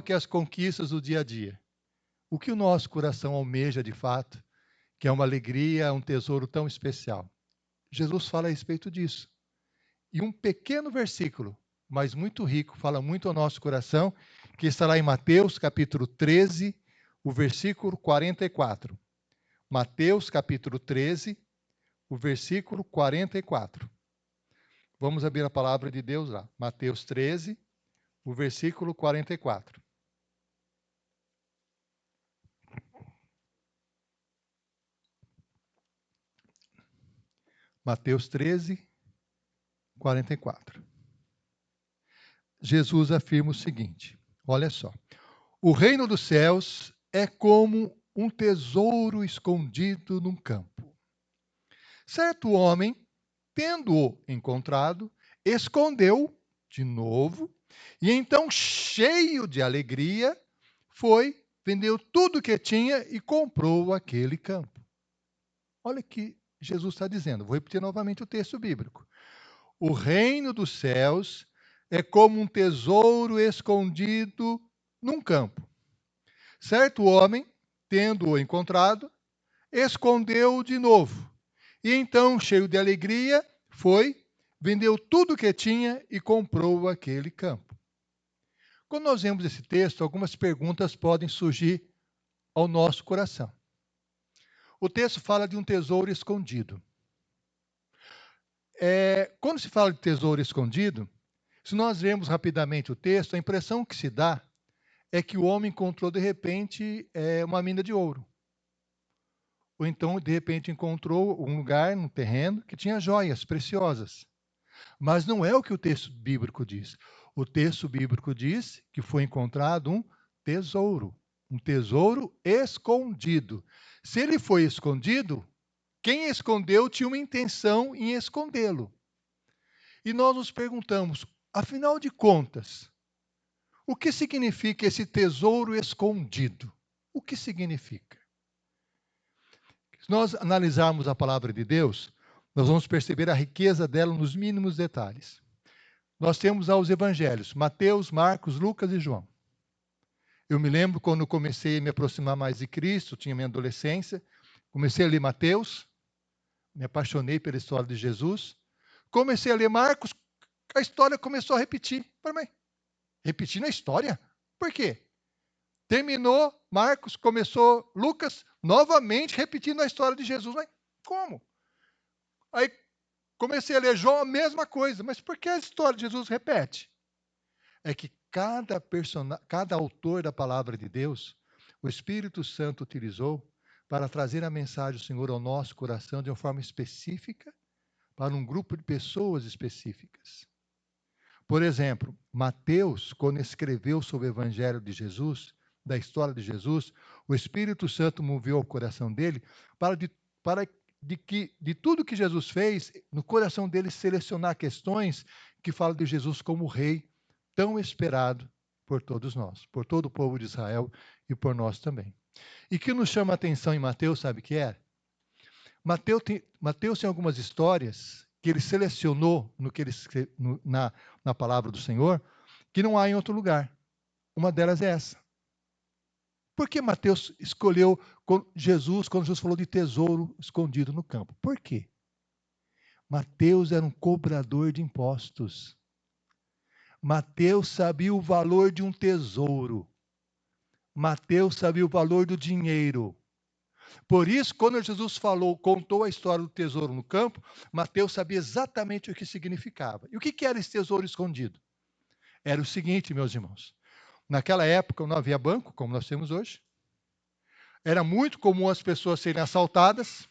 que as conquistas do dia a dia. O que o nosso coração almeja de fato, que é uma alegria, um tesouro tão especial. Jesus fala a respeito disso. E um pequeno versículo, mas muito rico, fala muito ao nosso coração, que está lá em Mateus, capítulo 13, o versículo 44. Mateus, capítulo 13, o versículo 44. Vamos abrir a palavra de Deus lá. Mateus 13, o versículo 44. Mateus 13, 44. Jesus afirma o seguinte, olha só. O reino dos céus é como um tesouro escondido num campo. Certo homem, tendo-o encontrado, escondeu de novo, e então, cheio de alegria, foi, vendeu tudo que tinha e comprou aquele campo. Olha o que Jesus está dizendo. Vou repetir novamente o texto bíblico. O reino dos céus é como um tesouro escondido num campo. Certo homem, tendo-o encontrado, escondeu-o de novo. E então, cheio de alegria, foi, vendeu tudo o que tinha e comprou aquele campo. Quando nós vemos esse texto, algumas perguntas podem surgir ao nosso coração. O texto fala de um tesouro escondido. Quando se fala de tesouro escondido, se nós vemos rapidamente o texto, a impressão que se dá é que o homem encontrou, de repente, uma mina de ouro. Ou então, de repente, encontrou um lugar, um terreno, que tinha joias preciosas. Mas não é o que o texto bíblico diz. O texto bíblico diz que foi encontrado um tesouro escondido. Se ele foi escondido, quem escondeu tinha uma intenção em escondê-lo. E nós nos perguntamos, afinal de contas, o que significa esse tesouro escondido? O que significa? Se nós analisarmos a palavra de Deus, nós vamos perceber a riqueza dela nos mínimos detalhes. Nós temos os evangelhos, Mateus, Marcos, Lucas e João. Eu me lembro quando comecei a me aproximar mais de Cristo, tinha minha adolescência, comecei a ler Mateus, me apaixonei pela história de Jesus. Comecei a ler Marcos, a história começou a repetir. Mas repetindo a história? Por quê? Terminou Marcos, começou Lucas, novamente repetindo a história de Jesus. Mas como? Aí comecei a ler João, a mesma coisa. Mas por que a história de Jesus repete? É que cada autor da palavra de Deus, o Espírito Santo utilizou para trazer a mensagem do Senhor ao nosso coração de uma forma específica, para um grupo de pessoas específicas. Por exemplo, Mateus, quando escreveu sobre o Evangelho de Jesus, da história de Jesus, o Espírito Santo moveu o coração dele para de tudo que Jesus fez, no coração dele selecionar questões que falam de Jesus como rei, tão esperado por todos nós, por todo o povo de Israel e por nós também. E que nos chama a atenção em Mateus, sabe o que é? Mateus tem algumas histórias que ele selecionou na palavra do Senhor, que não há em outro lugar. Uma delas é essa. Por que Mateus escolheu Jesus quando Jesus falou de tesouro escondido no campo? Por quê? Mateus era um cobrador de impostos. Mateus sabia o valor de um tesouro. Mateus sabia o valor do dinheiro. Por isso, quando Jesus contou a história do tesouro no campo, Mateus sabia exatamente o que significava. E o que era esse tesouro escondido? Era o seguinte, meus irmãos. Naquela época não havia banco, como nós temos hoje. Era muito comum as pessoas serem assaltadas.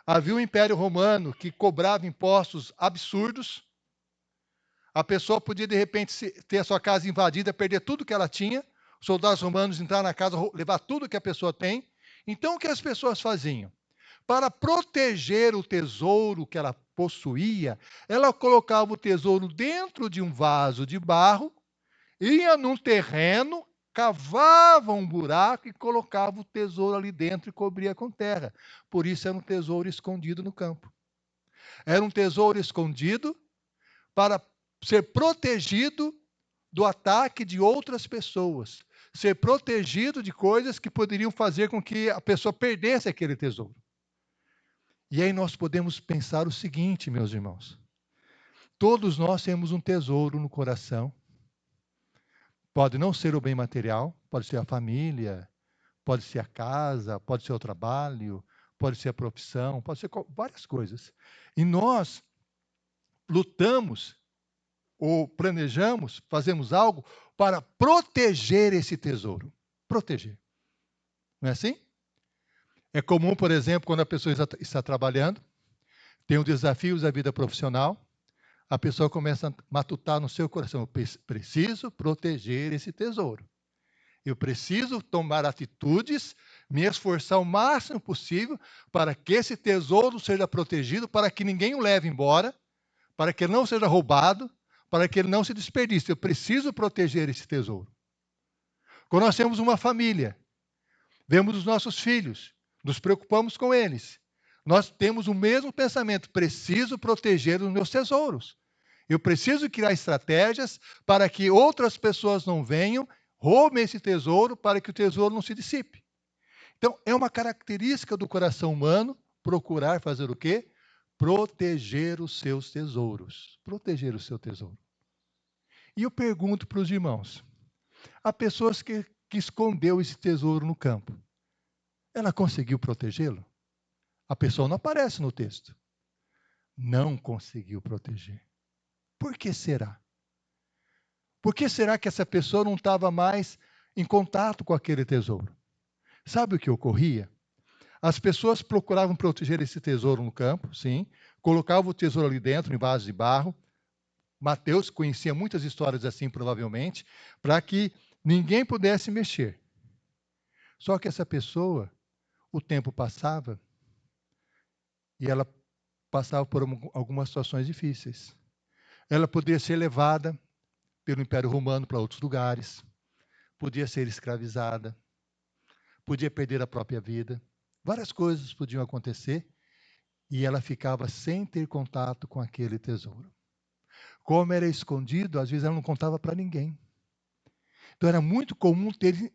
Havia um Império Romano que cobrava impostos absurdos. A pessoa podia, de repente, ter a sua casa invadida, perder tudo que ela tinha. Os soldados romanos entrar na casa, levar tudo que a pessoa tem. Então, o que as pessoas faziam? Para proteger o tesouro que ela possuía, ela colocava o tesouro dentro de um vaso de barro, ia num terreno, cavava um buraco e colocava o tesouro ali dentro e cobria com terra. Por isso era um tesouro escondido no campo. Era um tesouro escondido para ser protegido do ataque de outras pessoas, ser protegido de coisas que poderiam fazer com que a pessoa perdesse aquele tesouro. E aí nós podemos pensar o seguinte, meus irmãos: todos nós temos um tesouro no coração. Pode não ser o bem material, pode ser a família, pode ser a casa, pode ser o trabalho, pode ser a profissão, pode ser várias coisas. E nós lutamos ou planejamos, fazemos algo para proteger esse tesouro. Proteger. Não é assim? É comum, por exemplo, quando a pessoa está trabalhando, tem os desafios da vida profissional, a pessoa começa a matutar no seu coração: eu preciso proteger esse tesouro. Eu preciso tomar atitudes, me esforçar o máximo possível para que esse tesouro seja protegido, para que ninguém o leve embora, para que ele não seja roubado, para que ele não se desperdice. Eu preciso proteger esse tesouro. Quando nós temos uma família, vemos os nossos filhos, nos preocupamos com eles, nós temos o mesmo pensamento: preciso proteger os meus tesouros. Eu preciso criar estratégias para que outras pessoas não venham, roubem esse tesouro, para que o tesouro não se dissipe. Então, é uma característica do coração humano procurar fazer o quê? Proteger os seus tesouros. Proteger o seu tesouro. E eu pergunto para os irmãos: há pessoas que escondeu esse tesouro no campo. Ela conseguiu protegê-lo? A pessoa não aparece no texto. Não conseguiu proteger. Por que será? Por que será que essa pessoa não estava mais em contato com aquele tesouro? Sabe o que ocorria? As pessoas procuravam proteger esse tesouro no campo, sim, colocavam o tesouro ali dentro, em vasos de barro. Mateus conhecia muitas histórias assim, provavelmente, para que ninguém pudesse mexer. Só que essa pessoa, o tempo passava e ela passava por algumas situações difíceis. Ela poderia ser levada pelo Império Romano para outros lugares, podia ser escravizada, podia perder a própria vida. Várias coisas podiam acontecer e ela ficava sem ter contato com aquele tesouro. Como era escondido, às vezes ela não contava para ninguém. Então era muito comum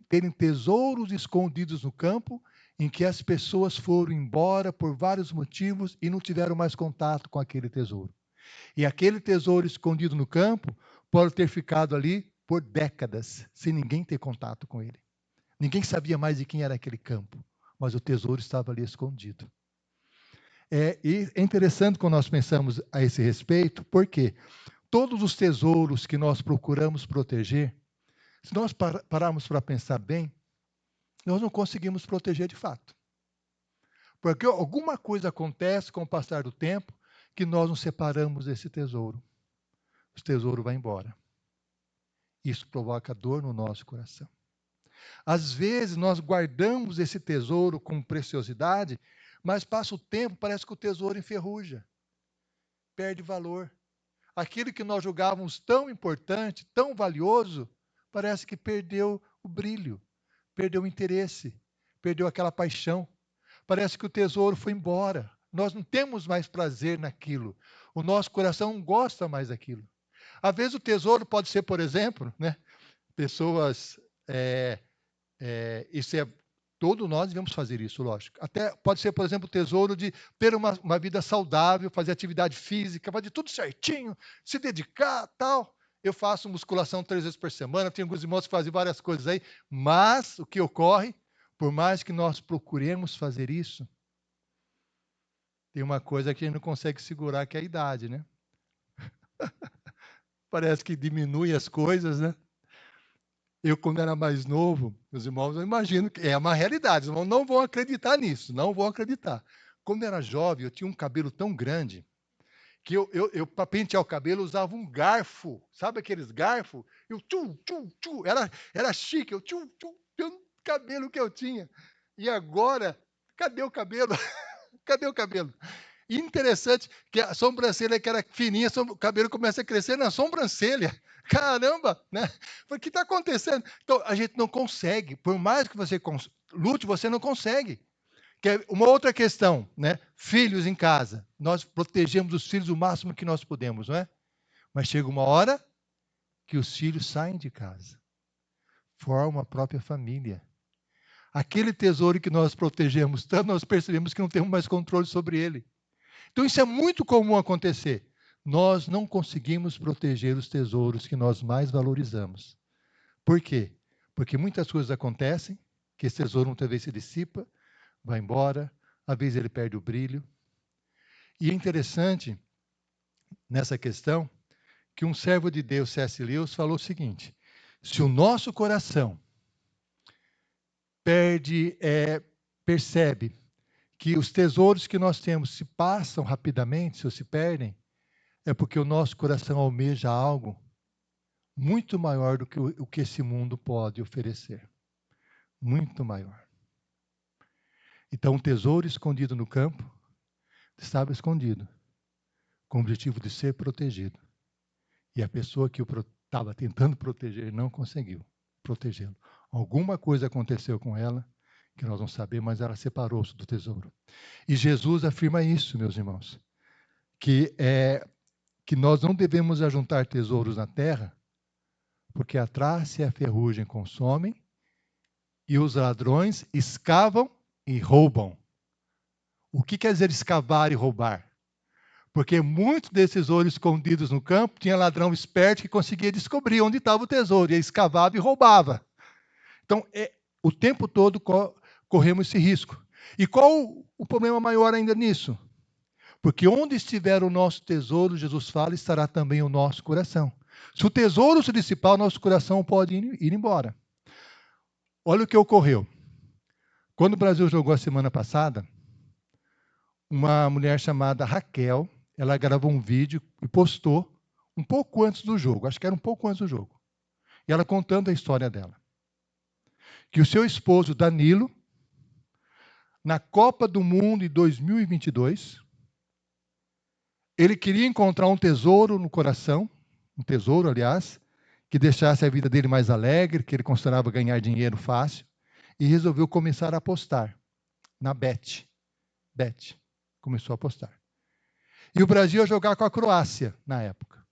terem tesouros escondidos no campo, em que as pessoas foram embora por vários motivos e não tiveram mais contato com aquele tesouro. E aquele tesouro escondido no campo pode ter ficado ali por décadas, sem ninguém ter contato com ele. Ninguém sabia mais de quem era aquele campo, mas o tesouro estava ali escondido. E é interessante quando nós pensamos a esse respeito, porque todos os tesouros que nós procuramos proteger, se nós pararmos para pensar bem, nós não conseguimos proteger de fato. Porque alguma coisa acontece com o passar do tempo que nós nos separamos desse tesouro. O tesouro vai embora. Isso provoca dor no nosso coração. Às vezes nós guardamos esse tesouro com preciosidade, mas passa o tempo, parece que o tesouro enferruja, perde valor. Aquilo que nós julgávamos tão importante, tão valioso, parece que perdeu o brilho, perdeu o interesse, perdeu aquela paixão. Parece que o tesouro foi embora. Nós não temos mais prazer naquilo. O nosso coração não gosta mais daquilo. Às vezes o tesouro pode ser, por exemplo, pessoas... isso é... Todos nós devemos fazer isso, lógico. Até pode ser, por exemplo, o tesouro de ter uma vida saudável, fazer atividade física, fazer tudo certinho, se dedicar, tal. Eu faço musculação 3 vezes por semana, tenho alguns irmãos que fazem várias coisas aí, mas o que ocorre, por mais que nós procuremos fazer isso, tem uma coisa que a gente não consegue segurar, que é a idade, né? Parece que diminui as coisas, né? Eu, quando era mais novo, os irmãos, eu imagino que é uma realidade, os irmãos não vão acreditar nisso, não vão acreditar. Quando eu era jovem, eu tinha um cabelo tão grande que eu para pentear o cabelo, usava um garfo, sabe aqueles garfos? Eu era chique, pelo cabelo que eu tinha. E agora, cadê o cabelo? Cadê o cabelo? E interessante que a sobrancelha que era fininha, o cabelo começa a crescer na sobrancelha. Caramba, né? O que está acontecendo? Então, a gente não consegue, por mais que você lute, você não consegue. Que é uma outra questão, né? Filhos em casa. Nós protegemos os filhos o máximo que nós podemos, não é? Mas chega uma hora que os filhos saem de casa, formam a própria família. Aquele tesouro que nós protegemos tanto, nós percebemos que não temos mais controle sobre ele. Então isso é muito comum acontecer. Nós não conseguimos proteger os tesouros que nós mais valorizamos. Por quê? Porque muitas coisas acontecem, que esse tesouro muitas vezes se dissipa, vai embora, às vezes ele perde o brilho. E é interessante, nessa questão, que um servo de Deus, C.S. Lewis, falou o seguinte: se o nosso coração percebe que os tesouros que nós temos se passam rapidamente, ou se perdem, é porque o nosso coração almeja algo muito maior do que o que esse mundo pode oferecer. Muito maior. Então, um tesouro escondido no campo estava escondido, com o objetivo de ser protegido. E a pessoa que o estava tentando proteger não conseguiu protegê-lo. Alguma coisa aconteceu com ela, que nós não sabemos, mas ela separou-se do tesouro. E Jesus afirma isso, meus irmãos, que nós não devemos ajuntar tesouros na terra, porque a traça e a ferrugem consomem, e os ladrões escavam e roubam. O que quer dizer escavar e roubar? Porque muitos desses tesouros escondidos no campo, tinha ladrão esperto que conseguia descobrir onde estava o tesouro, e aí escavava e roubava. Então, o tempo todo corremos esse risco. E qual o problema maior ainda nisso? Porque onde estiver o nosso tesouro, Jesus fala, estará também o nosso coração. Se o tesouro se dissipar, o nosso coração pode ir embora. Olha o que ocorreu. Quando o Brasil jogou a semana passada, uma mulher chamada Raquel, ela gravou um vídeo e postou um pouco antes do jogo, acho que era um pouco antes do jogo. E ela contando a história dela. Que o seu esposo, Danilo, na Copa do Mundo em 2022, ele queria encontrar um tesouro no coração, um tesouro, aliás, que deixasse a vida dele mais alegre, que ele considerava ganhar dinheiro fácil, e resolveu começar a apostar na Bet. Começou a apostar. E o Brasil ia jogar com a Croácia na época.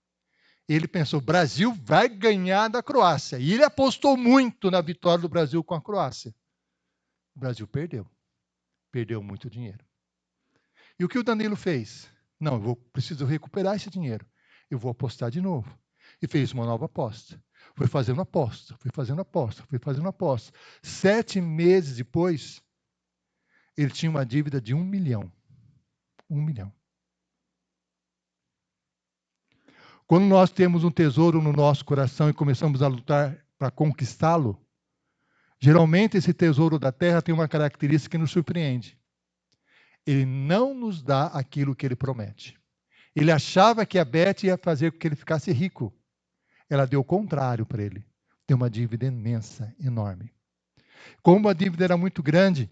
Ele pensou, o Brasil vai ganhar da Croácia. E ele apostou muito na vitória do Brasil com a Croácia. O Brasil perdeu. Perdeu muito dinheiro. E o que o Danilo fez? Não, preciso recuperar esse dinheiro. Eu vou apostar de novo. E fez uma nova aposta. Foi fazendo aposta. 7 meses depois, ele tinha uma dívida de 1 milhão. 1 milhão. Quando nós temos um tesouro no nosso coração e começamos a lutar para conquistá-lo, geralmente esse tesouro da terra tem uma característica que nos surpreende. Ele não nos dá aquilo que ele promete. Ele achava que a Beth ia fazer com que ele ficasse rico. Ela deu o contrário para ele. Deu uma dívida imensa, enorme. Como a dívida era muito grande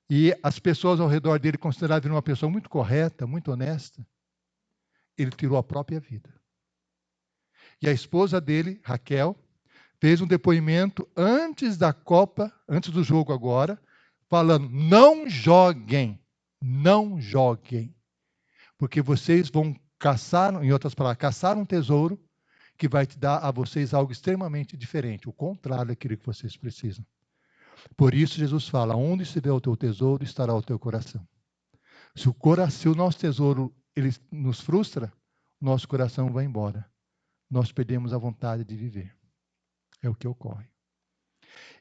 e as pessoas ao redor dele consideravam ele uma pessoa muito correta, muito honesta, ele tirou a própria vida. E a esposa dele, Raquel, fez um depoimento antes da Copa, antes do jogo agora, falando, não joguem, porque vocês vão caçar, em outras palavras, caçar um tesouro que vai te dar a vocês algo extremamente diferente, o contrário daquilo que vocês precisam. Por isso Jesus fala, onde estiver o teu tesouro, estará o teu coração. Se o nosso tesouro ele nos frustra, nosso coração vai embora. Nós perdemos a vontade de viver. É o que ocorre.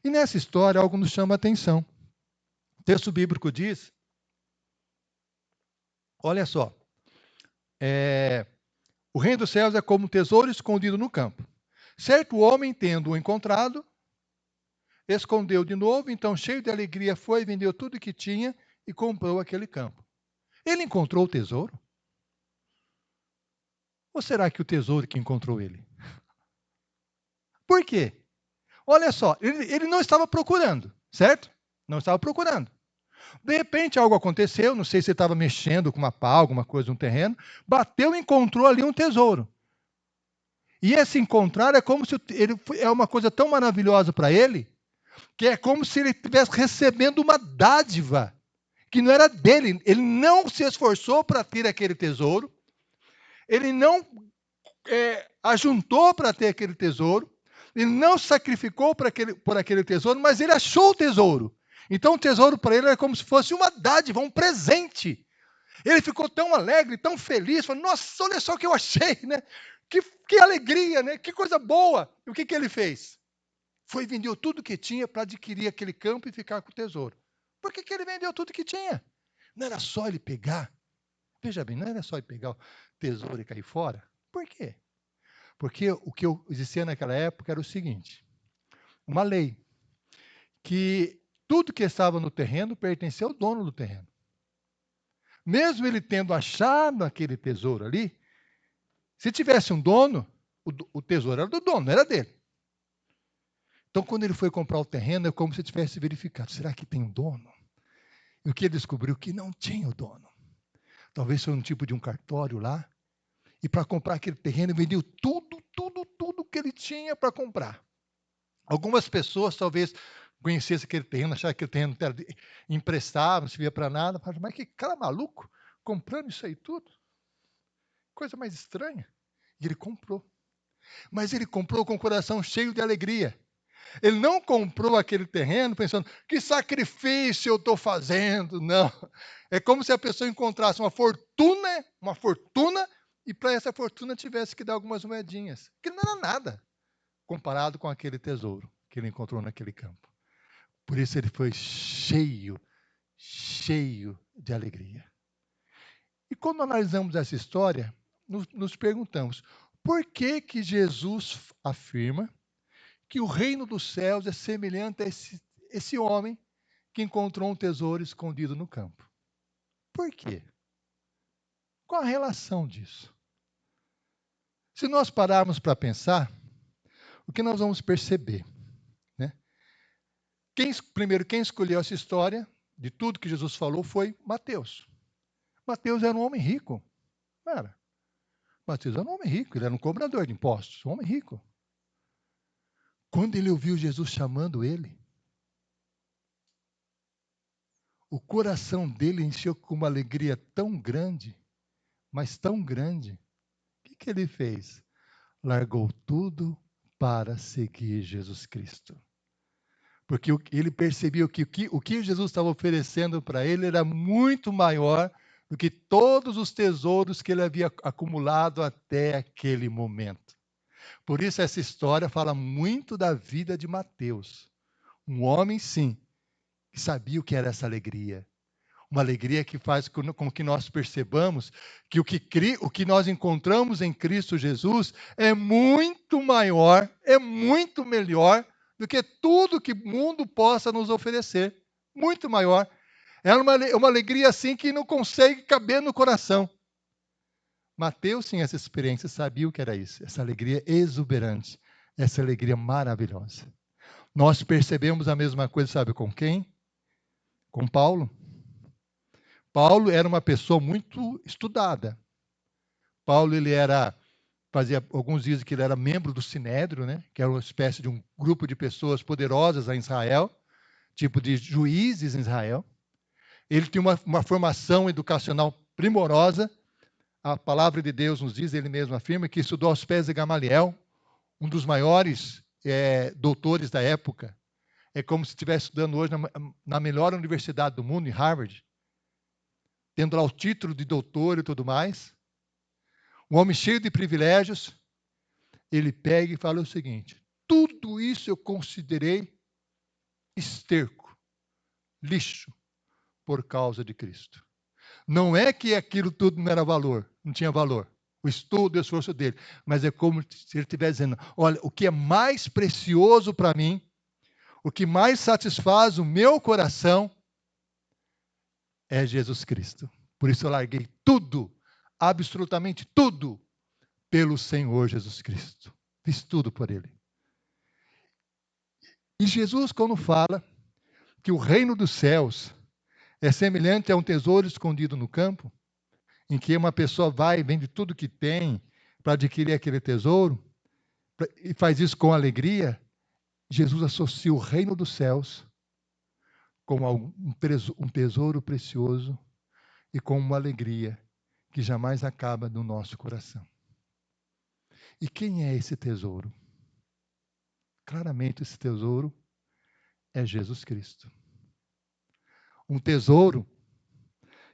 E nessa história, algo nos chama a atenção. O texto bíblico diz, olha só, o reino dos céus é como um tesouro escondido no campo. Certo homem, tendo-o encontrado, escondeu de novo, então cheio de alegria foi, vendeu tudo que tinha e comprou aquele campo. Ele encontrou o tesouro? Ou será que o tesouro que encontrou ele? Por quê? Olha só, ele não estava procurando, certo? Não estava procurando. De repente algo aconteceu, não sei se ele estava mexendo com uma pá, alguma coisa no terreno, bateu e encontrou ali um tesouro. E esse encontrar é como se é uma coisa tão maravilhosa para ele, que é como se ele estivesse recebendo uma dádiva, que não era dele. Ele não se esforçou para ter aquele tesouro, ele não ajuntou para ter aquele tesouro, ele não sacrificou por aquele tesouro, mas ele achou o tesouro. Então o tesouro para ele era como se fosse uma dádiva, um presente. Ele ficou tão alegre, tão feliz, falou, nossa, olha só o que eu achei, né? Que alegria, né? Que coisa boa. E o que ele fez? Foi e vendeu tudo que tinha para adquirir aquele campo e ficar com o tesouro. Por que ele vendeu tudo que tinha? Não era só ele pegar. Veja bem, não era só ele pegar o tesouro e cair fora. Por quê? Porque o que existia naquela época era o seguinte, uma lei, que tudo que estava no terreno pertencia ao dono do terreno. Mesmo ele tendo achado aquele tesouro ali, se tivesse um dono, o tesouro era do dono, não era dele. Então, quando ele foi comprar o terreno, é como se tivesse verificado, será que tem um dono? E o que ele descobriu? Que não tinha o dono. Talvez foi um tipo de um cartório lá, e para comprar aquele terreno, vendeu tudo que ele tinha para comprar. Algumas pessoas talvez conhecessem aquele terreno, achavam que aquele terreno era emprestado, não servia para nada. Falaram, mas que cara maluco, comprando isso aí tudo? Coisa mais estranha. E ele comprou. Mas ele comprou com o coração cheio de alegria. Ele não comprou aquele terreno pensando, que sacrifício eu estou fazendo. Não. É como se a pessoa encontrasse uma fortuna, e para essa fortuna tivesse que dar algumas moedinhas. Que não era nada comparado com aquele tesouro que ele encontrou naquele campo. Por isso ele foi cheio de alegria. E quando analisamos essa história, nos perguntamos, por que Jesus afirma que o reino dos céus é semelhante a esse homem que encontrou um tesouro escondido no campo? Por quê? Qual a relação disso? Se nós pararmos para pensar, o que nós vamos perceber? Né? Primeiro, quem escolheu essa história, de tudo que Jesus falou, foi Mateus. Mateus era um homem rico. Não era? Mateus era um homem rico, ele era um cobrador de impostos, um homem rico. Quando ele ouviu Jesus chamando ele, o coração dele encheu com uma alegria tão grande, mas tão grande. O que ele fez? Largou tudo para seguir Jesus Cristo. Porque ele percebeu que o que Jesus estava oferecendo para ele era muito maior do que todos os tesouros que ele havia acumulado até aquele momento. Por isso essa história fala muito da vida de Mateus. Um homem, sim, que sabia o que era essa alegria. Uma alegria que faz com que nós percebamos que o que nós encontramos em Cristo Jesus é muito maior, é muito melhor do que tudo que o mundo possa nos oferecer. Muito maior. É uma alegria assim que não consegue caber no coração. Mateus tinha essa experiência, sabia o que era isso. Essa alegria exuberante, essa alegria maravilhosa. Nós percebemos a mesma coisa, sabe com quem? Com Paulo. Paulo era uma pessoa muito estudada. Paulo, alguns dizem que ele era membro do Sinédrio, né? Que era uma espécie de um grupo de pessoas poderosas em Israel, tipo de juízes em Israel. Ele tinha uma formação educacional primorosa. A palavra de Deus nos diz, ele mesmo afirma, que estudou aos pés de Gamaliel, um dos maiores doutores da época. É como se estivesse estudando hoje na melhor universidade do mundo, em Harvard, tendo lá o título de doutor e tudo mais. Um homem cheio de privilégios, ele pega e fala o seguinte, tudo isso eu considerei esterco, lixo, por causa de Cristo. Não é que aquilo tudo não era valor, não tinha valor. O estudo e o esforço dele. Mas é como se ele estivesse dizendo, olha, o que é mais precioso para mim, o que mais satisfaz o meu coração, é Jesus Cristo. Por isso eu larguei tudo, absolutamente tudo, pelo Senhor Jesus Cristo. Fiz tudo por Ele. E Jesus, quando fala que o reino dos céus é semelhante a um tesouro escondido no campo, em que uma pessoa vai e vende tudo que tem para adquirir aquele tesouro, e faz isso com alegria, Jesus associa o reino dos céus com um tesouro precioso e com uma alegria que jamais acaba no nosso coração. E quem é esse tesouro? Claramente, esse tesouro é Jesus Cristo. Um tesouro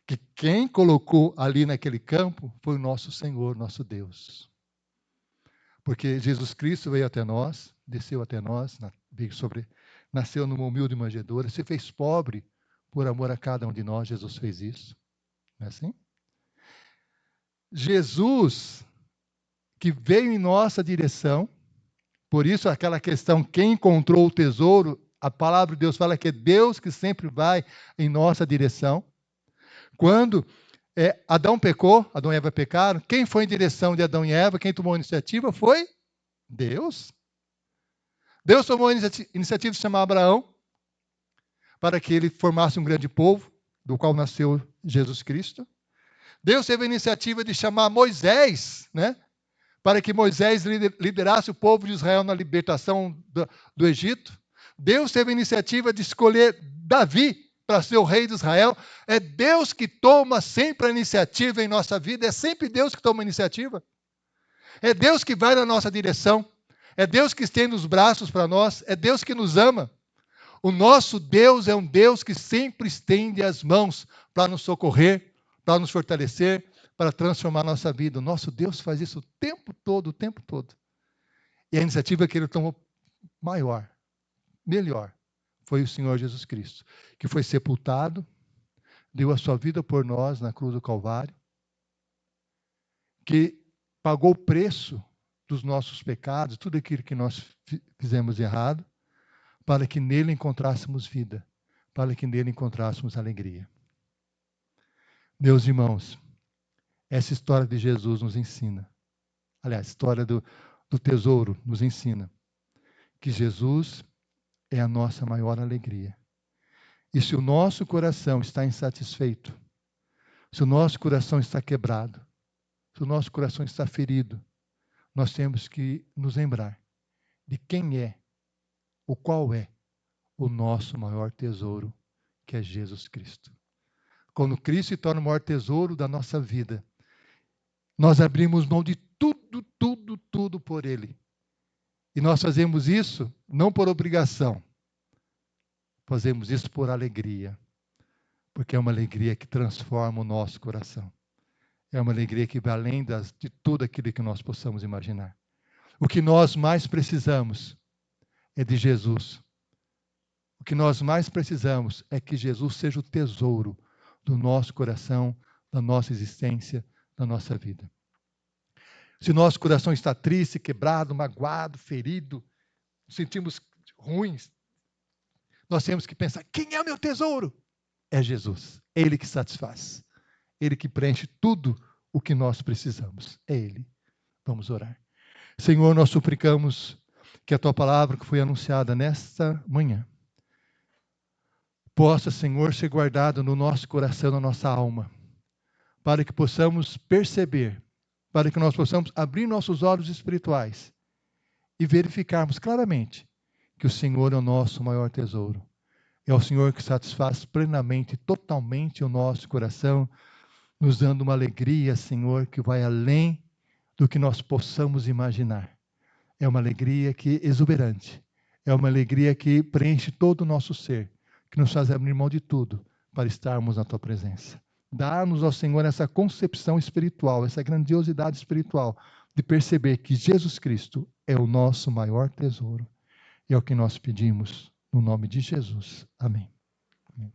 que quem colocou ali naquele campo foi o nosso Senhor, nosso Deus. Porque Jesus Cristo veio até nós, desceu até nós, nasceu numa humilde manjedoura, se fez pobre por amor a cada um de nós, Jesus fez isso. Não é assim? Jesus, que veio em nossa direção, por isso aquela questão, quem encontrou o tesouro, a palavra de Deus fala que é Deus que sempre vai em nossa direção. Quando Adão pecou, Adão e Eva pecaram, quem foi em direção de Adão e Eva, quem tomou a iniciativa foi Deus. Deus tomou a iniciativa de chamar Abraão para que ele formasse um grande povo, do qual nasceu Jesus Cristo. Deus teve a iniciativa de chamar Moisés, né, para que Moisés liderasse o povo de Israel na libertação do Egito. Deus teve a iniciativa de escolher Davi para ser o rei de Israel. É Deus que toma sempre a iniciativa em nossa vida, é sempre Deus que toma a iniciativa. É Deus que vai na nossa direção, é Deus que estende os braços para nós, é Deus que nos ama. O nosso Deus é um Deus que sempre estende as mãos para nos socorrer, para nos fortalecer, para transformar a nossa vida. O nosso Deus faz isso o tempo todo, o tempo todo. E a iniciativa que ele tomou maior, melhor, foi o Senhor Jesus Cristo, que foi sepultado, deu a sua vida por nós na cruz do Calvário, que pagou o preço dos nossos pecados, tudo aquilo que nós fizemos errado, para que nele encontrássemos vida, para que nele encontrássemos alegria. Meus irmãos, essa história de Jesus nos ensina, aliás, a história do tesouro nos ensina, que Jesus é a nossa maior alegria. E se o nosso coração está insatisfeito, se o nosso coração está quebrado, se o nosso coração está ferido, nós temos que nos lembrar de quem é, ou qual é, o nosso maior tesouro, que é Jesus Cristo. Quando Cristo se torna o maior tesouro da nossa vida, nós abrimos mão de tudo por Ele. E nós fazemos isso não por obrigação, fazemos isso por alegria, porque é uma alegria que transforma o nosso coração. É uma alegria que vai além de tudo aquilo que nós possamos imaginar. O que nós mais precisamos é de Jesus. O que nós mais precisamos é que Jesus seja o tesouro do nosso coração, da nossa existência, da nossa vida. Se o nosso coração está triste, quebrado, magoado, ferido, nos sentimos ruins, nós temos que pensar, quem é o meu tesouro? É Jesus. É Ele que satisfaz. Ele que preenche tudo o que nós precisamos. É Ele. Vamos orar. Senhor, nós suplicamos que a Tua palavra que foi anunciada nesta manhã possa, Senhor, ser guardada no nosso coração, na nossa alma, para que possamos perceber, para que nós possamos abrir nossos olhos espirituais e verificarmos claramente que o Senhor é o nosso maior tesouro. É o Senhor que satisfaz plenamente, totalmente o nosso coração, nos dando uma alegria, Senhor, que vai além do que nós possamos imaginar. É uma alegria que é exuberante. É uma alegria que preenche todo o nosso ser, que nos faz abrir mão de tudo para estarmos na Tua presença. Dá-nos, ó Senhor, essa concepção espiritual, essa grandiosidade espiritual, de perceber que Jesus Cristo é o nosso maior tesouro. E é o que nós pedimos, no nome de Jesus. Amém. Amém.